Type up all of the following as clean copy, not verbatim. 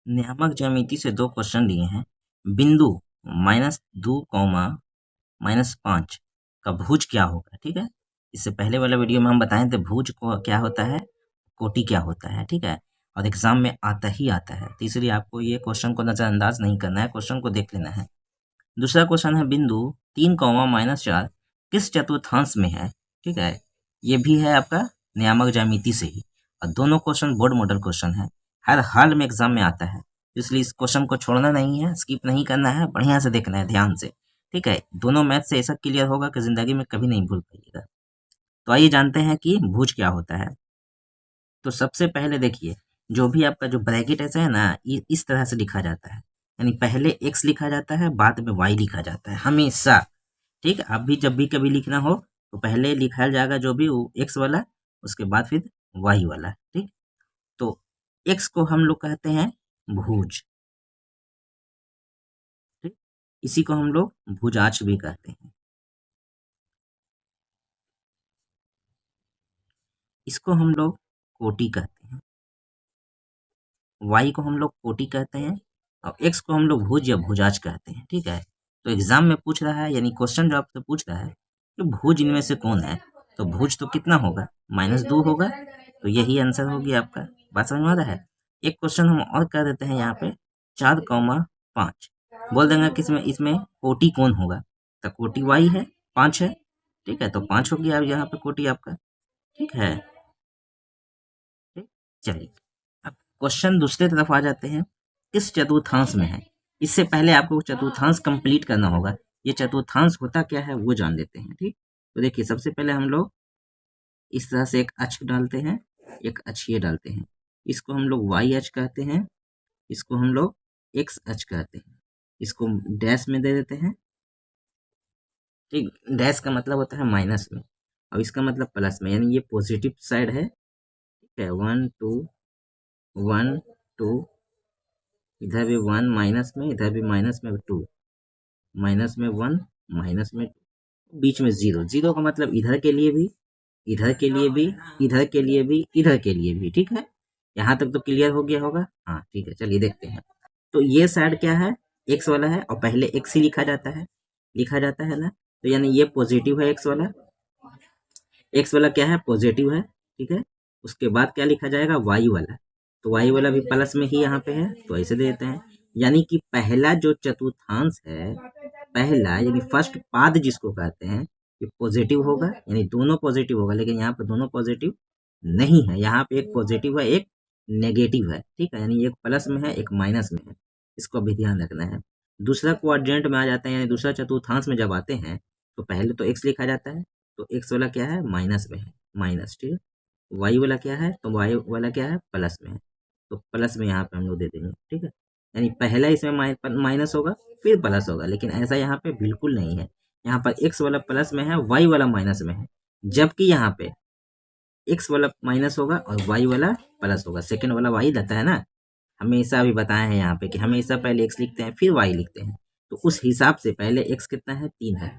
नियामक ज्यामिति से दो क्वेश्चन दिए हैं। बिंदु -2, -5 का भुज क्या होगा। ठीक है, इससे पहले वाला वीडियो में हम बताए थे भुज को क्या होता है, कोटि क्या होता है। ठीक है, और एग्जाम में आता ही आता है, तो इसलिए आपको ये क्वेश्चन को नजरअंदाज नहीं करना है, क्वेश्चन को देख लेना है। दूसरा क्वेश्चन है बिंदु 3, -4 किस चतुर्थांश में है। ठीक है, ये भी है आपका नियामक ज्यामिति से ही, और दोनों क्वेश्चन बोर्ड मॉडल क्वेश्चन है, हर हाल में एग्जाम में आता है, इसलिए इस क्वेश्चन को छोड़ना नहीं है, स्किप नहीं करना है, बढ़िया से देखना है ध्यान से। ठीक है, दोनों मैथ से ऐसा क्लियर होगा कि जिंदगी में कभी नहीं भूल पाइएगा। तो आइए जानते हैं कि भुज क्या होता है। तो सबसे पहले देखिए, जो भी आपका जो ब्रैकेट ऐसा है ना, इस तरह से लिखा जाता है, यानी पहले x लिखा जाता है, बाद में y लिखा जाता है हमेशा। ठीक है, आप भी जब भी कभी लिखना हो तो पहले लिखा जाएगा जो भी x वाला, उसके बाद फिर y वाला। ठीक, तो x को हम लोग कहते हैं भुज। ठीक, इसी को हम लोग भुजाक्ष भी कहते हैं। इसको हम लोग कोटि कहते हैं, y को हम लोग कोटि कहते हैं, और x को हम लोग भुज या भुजाक्ष कहते हैं। ठीक है, तो एग्जाम में पूछ रहा है, यानी क्वेश्चन जो आपसे पूछ रहा है कि भुज इनमें से कौन है, तो भुज तो कितना होगा, -2 होगा, तो यही आंसर होगी आपका। बात समझ में आ रहा है। एक क्वेश्चन हम और कर देते हैं यहाँ पे, 4, 5 बोल देंगे कि इसमें कोटि कौन होगा, तो कोटि y है, 5 है। ठीक है, तो 5 हो गया यहाँ पे कोटि आपका। ठीक है, ठीक, चलिए अब क्वेश्चन दूसरे तरफ आ जाते हैं, किस चतुर्थांश में है। इससे पहले आपको चतुर्थांश कंप्लीट करना होगा, ये चतुर्थांश होता क्या है वो जान लेते हैं। ठीक, तो देखिए सबसे पहले हम लोग इस तरह से एक अक्ष डालते हैं, एक अक्षीय डालते हैं, इसको हम लोग y अक्ष कहते हैं, इसको हम लोग x अक्ष कहते हैं, इसको डैश में दे देते हैं। ठीक, डैश का मतलब होता है माइनस में, और इसका मतलब प्लस में, यानी ये पॉजिटिव साइड है। ठीक है, 1 2 1 2, इधर भी 1 माइनस में, इधर भी माइनस में 2, माइनस में 1, माइनस में 2, बीच में 0। 0 का मतलब इधर के लिए भी, इधर के लिए भी, इधर के लिए भी, इधर के लिए भी। ठीक है, यहाँ तक तो क्लियर हो गया होगा। हाँ ठीक है, चलिए देखते हैं। तो ये साइड क्या है, एक्स वाला है, और पहले एक्स ही लिखा जाता है ना, तो यानी ये पॉजिटिव है एक्स वाला। एक्स वाला क्या है, पॉजिटिव है। ठीक है, उसके बाद क्या लिखा जाएगा, वाई वाला, तो वाई वाला भी प्लस में ही यहाँ पे है, तो ऐसे दे देते हैं। यानी कि पहला जो चतुर्थांश है, पहला यानी फर्स्ट पाद जिसको कहते हैं, ये पॉजिटिव होगा, यानी दोनों पॉजिटिव होगा, लेकिन यहाँ पे दोनों पॉजिटिव नहीं है, यहाँ पे एक पॉजिटिव है, एक नेगेटिव है। ठीक है, यानी एक प्लस में है, एक माइनस में है, इसको भी ध्यान रखना है। दूसरा क्वाड्रेंट में आ जाते हैं, यानी दूसरा चतुर्थांश में जब आते हैं, तो पहले तो एक्स लिखा जाता है, तो एक्स वाला क्या है, माइनस में है, माइनस। ठीक है, वाई वाला क्या है, तो वाई वाला क्या है, प्लस में है, तो प्लस में यहाँ पे हम लोग दे देंगे। ठीक है, यानी पहला इसमें माइनस होगा, फिर प्लस होगा, लेकिन ऐसा यहाँ पे बिल्कुल नहीं है। यहाँ पर एक्स वाला प्लस में है, वाई वाला माइनस में है, जबकि यहाँ पे एक्स वाला माइनस होगा और वाई वाला प्लस होगा। सेकंड वाला वाई रहता है ना, हमेशा भी बताए हैं यहाँ पे कि हमेशा पहले एक्स लिखते हैं फिर वाई लिखते हैं, तो उस हिसाब से पहले एक्स कितना है, 3 है,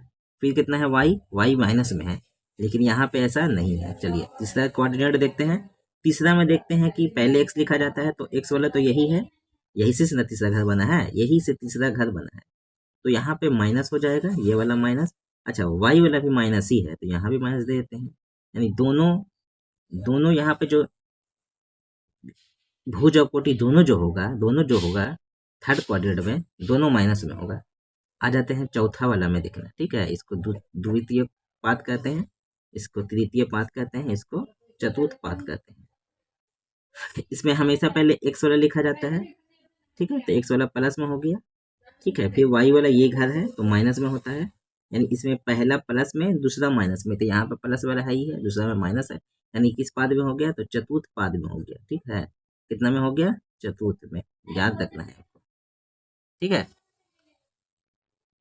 फिर कितना है वाई, वाई माइनस में है, लेकिन यहाँ पे ऐसा नहीं है। चलिए तीसरा कोऑर्डिनेट देखते हैं। तीसरा में देखते हैं कि पहले एक्स लिखा जाता है, तो एक्स वाला तो यही है, यही से ना तीसरा घर बना है, यही से तीसरा घर बना है, तो यहाँ पे माइनस हो जाएगा, ये वाला माइनस। अच्छा, वाई वाला भी माइनस ही है, तो यहाँ भी माइनस दे देते हैं, यानी दोनों दोनों यहाँ पे जो भुज और कोटि दोनों जो होगा थर्ड क्वाड्रेंट में, दोनों माइनस में होगा। आ जाते हैं चौथा वाला में देखना। ठीक है, इसको द्वितीय पाद कहते हैं, इसको तृतीय पाद कहते हैं, इसको चतुर्थ पाद कहते हैं। इसमें हमेशा पहले एक्स वाला लिखा जाता है। ठीक है, तो एक्स वाला प्लस में हो गया। ठीक है, फिर वाई वाला ये घर है तो माइनस में होता है, यानी इसमें पहला प्लस में दूसरा माइनस में, तो यहाँ पर प्लस वाला है ही है, दूसरा में माइनस है, यानी किस पाद में हो गया, तो चतुर्थ पाद में हो गया। ठीक है, कितना में हो गया, चतुर्थ में, याद रखना है आपको। ठीक है।